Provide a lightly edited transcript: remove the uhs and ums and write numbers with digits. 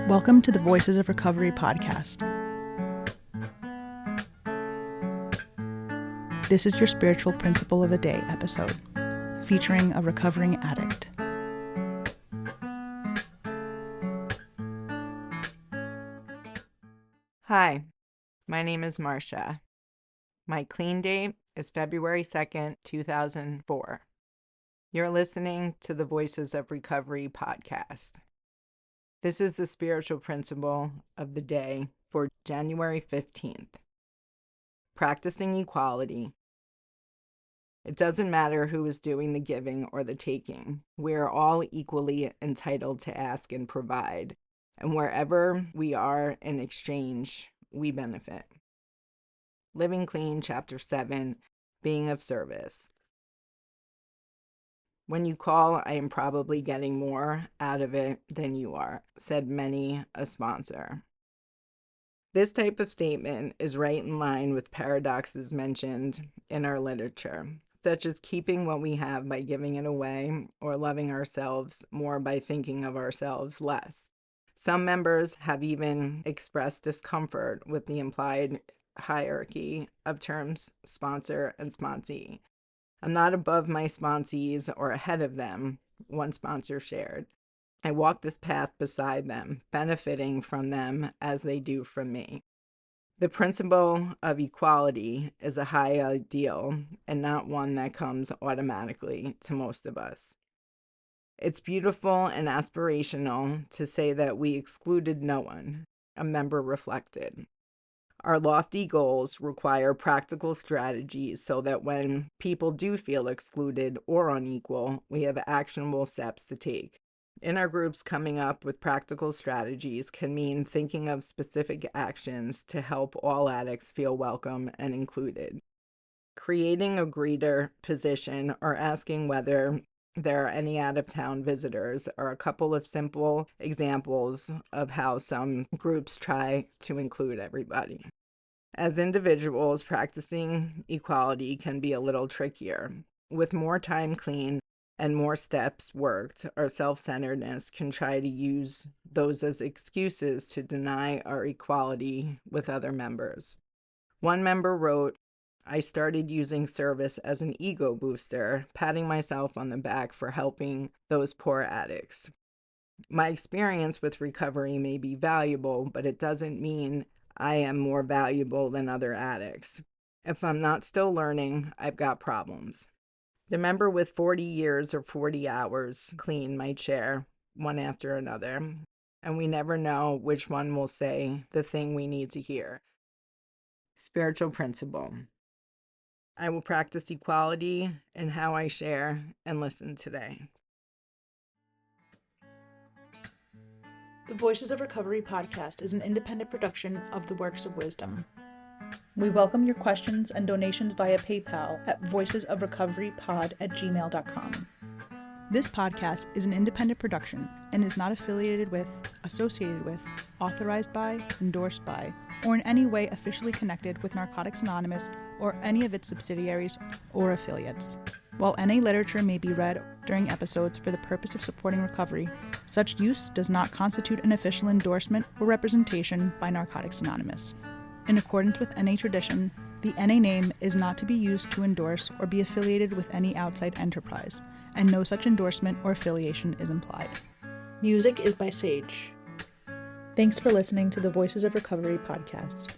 Welcome to the Voices of Recovery podcast. This is your spiritual principle of a day episode, featuring a recovering addict. Hi, my name is Marsha. My clean date is February 2nd, 2004. You're listening to the Voices of Recovery podcast. This is the spiritual principle of the day for January 15th. Practicing equality. It doesn't matter who is doing the giving or the taking. We are all equally entitled to ask and provide, and wherever we are in exchange, we benefit. Living Clean, Chapter 7, Being of Service. When you call, I am probably getting more out of it than you are, said many a sponsor. This type of statement is right in line with paradoxes mentioned in our literature, such as keeping what we have by giving it away, or loving ourselves more by thinking of ourselves less. Some members have even expressed discomfort with the implied hierarchy of terms sponsor and sponsee. I'm not above my sponsees or ahead of them, one sponsor shared. I walk this path beside them, benefiting from them as they do from me. The principle of equality is a high ideal and not one that comes automatically to most of us. It's beautiful and aspirational to say that we excluded no one, a member reflected. Our lofty goals require practical strategies so that when people do feel excluded or unequal, we have actionable steps to take. In our groups, coming up with practical strategies can mean thinking of specific actions to help all addicts feel welcome and included. Creating a greeter position or asking whether there are any out-of-town visitors are a couple of simple examples of how some groups try to include everybody. As individuals, practicing equality can be a little trickier. With more time clean and more steps worked, our self-centeredness can try to use those as excuses to deny our equality with other members. One member wrote, I started using service as an ego booster, patting myself on the back for helping those poor addicts. My experience with recovery may be valuable, but it doesn't mean I am more valuable than other addicts. If I'm not still learning, I've got problems. The member with 40 years or 40 hours clean might share one after another, and we never know which one will say the thing we need to hear. Spiritual principle. I will practice equality in how I share and listen today. The Voices of Recovery podcast is an independent production of the Works of Wisdom. We welcome your questions and donations via PayPal at voicesofrecoverypod@gmail.com. This podcast is an independent production and is not affiliated with, associated with, authorized by, endorsed by, or in any way officially connected with Narcotics Anonymous or any of its subsidiaries or affiliates. While NA literature may be read during episodes for the purpose of supporting recovery, such use does not constitute an official endorsement or representation by Narcotics Anonymous. In accordance with NA tradition, the NA name is not to be used to endorse or be affiliated with any outside enterprise, and no such endorsement or affiliation is implied. Music is by Sage. Thanks for listening to the Voices of Recovery podcast.